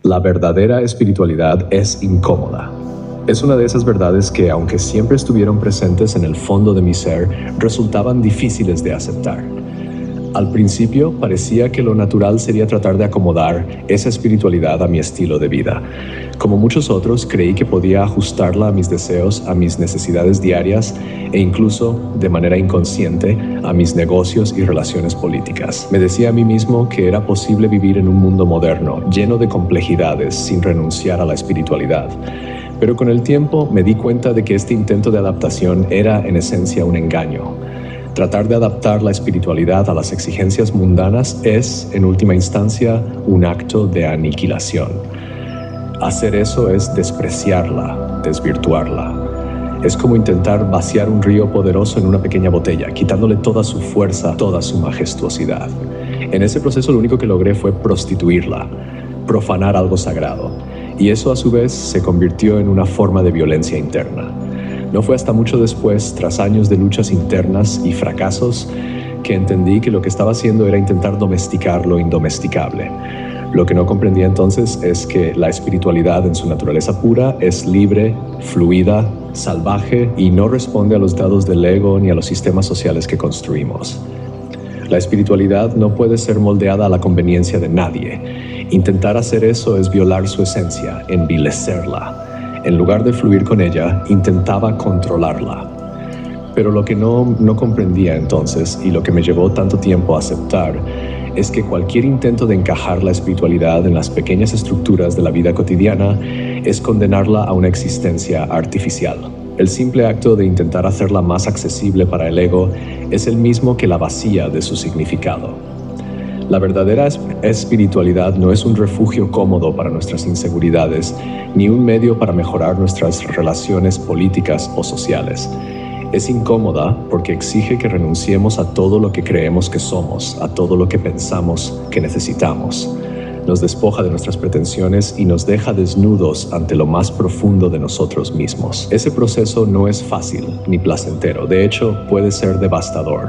La verdadera espiritualidad es incómoda. Es una de esas verdades que, aunque siempre estuvieron presentes en el fondo de mi ser, resultaban difíciles de aceptar. Al principio parecía que lo natural sería tratar de acomodar esa espiritualidad a mi estilo de vida. Como muchos otros, creí que podía ajustarla a mis deseos, a mis necesidades diarias e incluso, de manera inconsciente, a mis negocios y relaciones políticas. Me decía a mí mismo que era posible vivir en un mundo moderno, lleno de complejidades, sin renunciar a la espiritualidad. Pero con el tiempo me di cuenta de que este intento de adaptación era en esencia un engaño. Tratar de adaptar la espiritualidad a las exigencias mundanas es, en última instancia, un acto de aniquilación. Hacer eso es despreciarla, desvirtuarla. Es como intentar vaciar un río poderoso en una pequeña botella, quitándole toda su fuerza, toda su majestuosidad. En ese proceso lo único que logré fue prostituirla, profanar algo sagrado. Y eso a su vez se convirtió en una forma de violencia interna. No fue hasta mucho después, tras años de luchas internas y fracasos, que entendí que lo que estaba haciendo era intentar domesticar lo indomesticable. Lo que no comprendía entonces es que la espiritualidad en su naturaleza pura es libre, fluida, salvaje y no responde a los dados del ego ni a los sistemas sociales que construimos. La espiritualidad no puede ser moldeada a la conveniencia de nadie. Intentar hacer eso es violar su esencia, envilecerla. En lugar de fluir con ella, intentaba controlarla. Pero lo que no comprendía entonces, y lo que me llevó tanto tiempo a aceptar, es que cualquier intento de encajar la espiritualidad en las pequeñas estructuras de la vida cotidiana es condenarla a una existencia artificial. El simple acto de intentar hacerla más accesible para el ego es el mismo que la vacía de su significado. La verdadera espiritualidad no es un refugio cómodo para nuestras inseguridades, ni un medio para mejorar nuestras relaciones políticas o sociales. Es incómoda porque exige que renunciemos a todo lo que creemos que somos, a todo lo que pensamos que necesitamos. Nos despoja de nuestras pretensiones y nos deja desnudos ante lo más profundo de nosotros mismos. Ese proceso no es fácil ni placentero, de hecho puede ser devastador.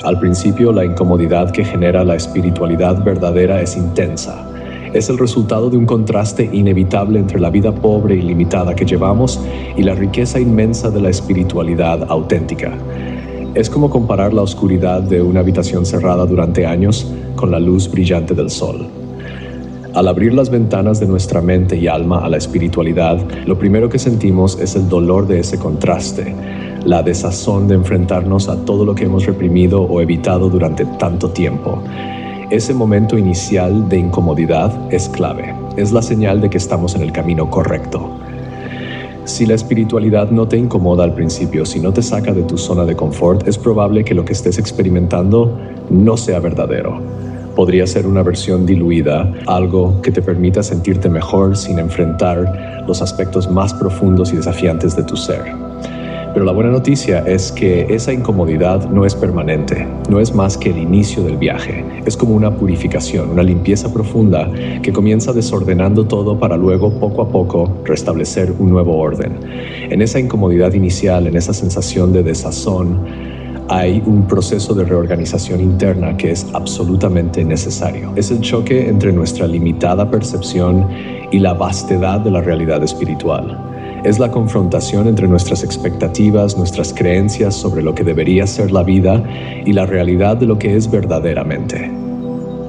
Al principio, la incomodidad que genera la espiritualidad verdadera es intensa. Es el resultado de un contraste inevitable entre la vida pobre y limitada que llevamos y la riqueza inmensa de la espiritualidad auténtica. Es como comparar la oscuridad de una habitación cerrada durante años con la luz brillante del sol. Al abrir las ventanas de nuestra mente y alma a la espiritualidad, lo primero que sentimos es el dolor de ese contraste, la desazón de enfrentarnos a todo lo que hemos reprimido o evitado durante tanto tiempo. Ese momento inicial de incomodidad es clave, es la señal de que estamos en el camino correcto. Si la espiritualidad no te incomoda al principio, si no te saca de tu zona de confort, es probable que lo que estés experimentando no sea verdadero. Podría ser una versión diluida, algo que te permita sentirte mejor sin enfrentar los aspectos más profundos y desafiantes de tu ser. Pero la buena noticia es que esa incomodidad no es permanente, no es más que el inicio del viaje. Es como una purificación, una limpieza profunda que comienza desordenando todo para luego, poco a poco, restablecer un nuevo orden. En esa incomodidad inicial, en esa sensación de desazón, hay un proceso de reorganización interna que es absolutamente necesario. Es el choque entre nuestra limitada percepción y la vastedad de la realidad espiritual. Es la confrontación entre nuestras expectativas, nuestras creencias sobre lo que debería ser la vida y la realidad de lo que es verdaderamente.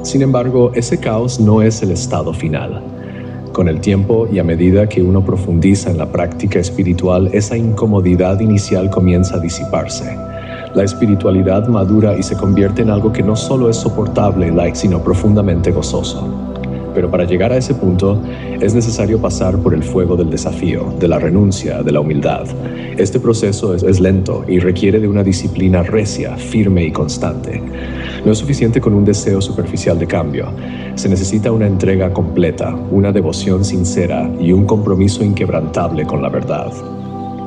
Sin embargo, ese caos no es el estado final. Con el tiempo y a medida que uno profundiza en la práctica espiritual, esa incomodidad inicial comienza a disiparse. La espiritualidad madura y se convierte en algo que no solo es soportable, sino profundamente gozoso. Pero para llegar a ese punto, es necesario pasar por el fuego del desafío, de la renuncia, de la humildad. Este proceso es lento y requiere de una disciplina recia, firme y constante. No es suficiente con un deseo superficial de cambio. Se necesita una entrega completa, una devoción sincera y un compromiso inquebrantable con la verdad.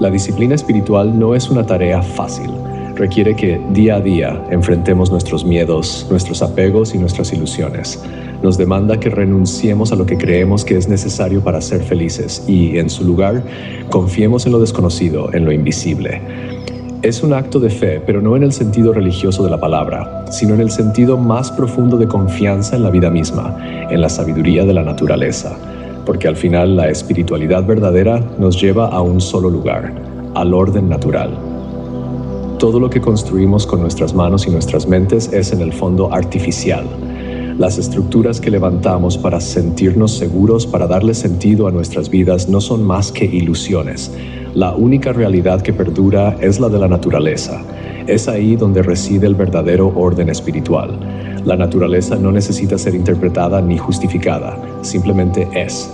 La disciplina espiritual no es una tarea fácil. Requiere que día a día enfrentemos nuestros miedos, nuestros apegos y nuestras ilusiones. Nos demanda que renunciemos a lo que creemos que es necesario para ser felices y, en su lugar, confiemos en lo desconocido, en lo invisible. Es un acto de fe, pero no en el sentido religioso de la palabra, sino en el sentido más profundo de confianza en la vida misma, en la sabiduría de la naturaleza. porque al final la espiritualidad verdadera nos lleva a un solo lugar, al orden natural. Todo lo que construimos con nuestras manos y nuestras mentes es en el fondo artificial. Las estructuras que levantamos para sentirnos seguros, para darle sentido a nuestras vidas, no son más que ilusiones. La única realidad que perdura es la de la naturaleza. Es ahí donde reside el verdadero orden espiritual. La naturaleza no necesita ser interpretada ni justificada, simplemente es.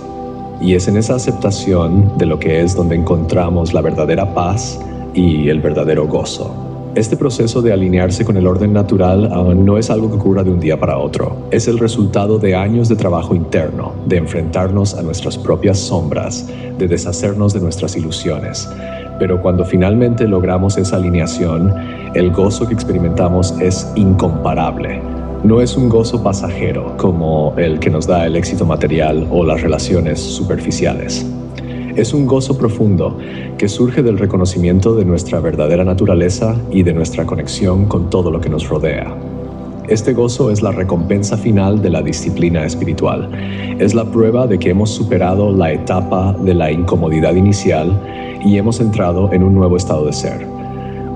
Y es en esa aceptación de lo que es donde encontramos la verdadera paz y el verdadero gozo. Este proceso de alinearse con el orden natural no es algo que ocurra de un día para otro. Es el resultado de años de trabajo interno, de enfrentarnos a nuestras propias sombras, de deshacernos de nuestras ilusiones. Pero cuando finalmente logramos esa alineación, el gozo que experimentamos es incomparable. No es un gozo pasajero como el que nos da el éxito material o las relaciones superficiales. Es un gozo profundo que surge del reconocimiento de nuestra verdadera naturaleza y de nuestra conexión con todo lo que nos rodea. Este gozo es la recompensa final de la disciplina espiritual. Es la prueba de que hemos superado la etapa de la incomodidad inicial y hemos entrado en un nuevo estado de ser.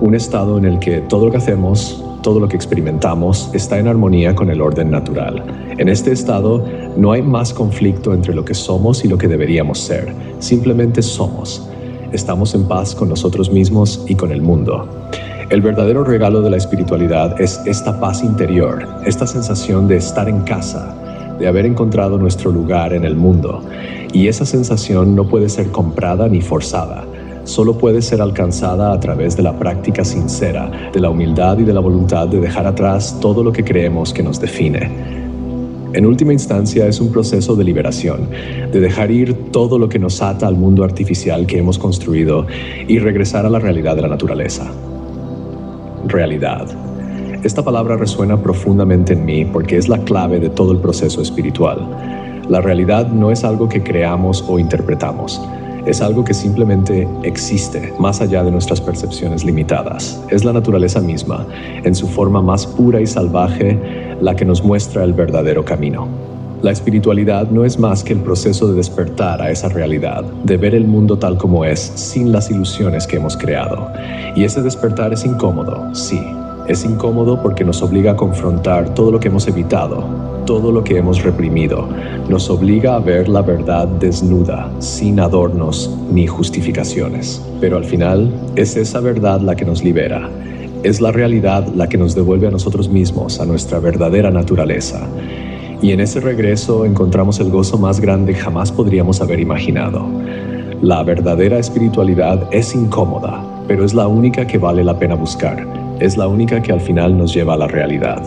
Un estado en el que todo lo que hacemos, todo lo que experimentamos, está en armonía con el orden natural. En este estado no hay más conflicto entre lo que somos y lo que deberíamos ser. Simplemente somos. Estamos en paz con nosotros mismos y con el mundo. El verdadero regalo de la espiritualidad es esta paz interior, esta sensación de estar en casa, de haber encontrado nuestro lugar en el mundo. Y esa sensación no puede ser comprada ni forzada. Solo puede ser alcanzada a través de la práctica sincera, de la humildad y de la voluntad de dejar atrás todo lo que creemos que nos define. En última instancia, es un proceso de liberación, de dejar ir todo lo que nos ata al mundo artificial que hemos construido y regresar a la realidad de la naturaleza. Realidad. Esta palabra resuena profundamente en mí porque es la clave de todo el proceso espiritual. La realidad no es algo que creamos o interpretamos. Es algo que simplemente existe, más allá de nuestras percepciones limitadas. Es la naturaleza misma, en su forma más pura y salvaje, la que nos muestra el verdadero camino. La espiritualidad no es más que el proceso de despertar a esa realidad, de ver el mundo tal como es, sin las ilusiones que hemos creado. Y ese despertar es incómodo, sí. Es incómodo porque nos obliga a confrontar todo lo que hemos evitado, todo lo que hemos reprimido. Nos obliga a ver la verdad desnuda, sin adornos ni justificaciones. Pero al final, es esa verdad la que nos libera. Es la realidad la que nos devuelve a nosotros mismos, a nuestra verdadera naturaleza. Y en ese regreso encontramos el gozo más grande que jamás podríamos haber imaginado. La verdadera espiritualidad es incómoda, pero es la única que vale la pena buscar. Es la única que al final nos lleva a la realidad.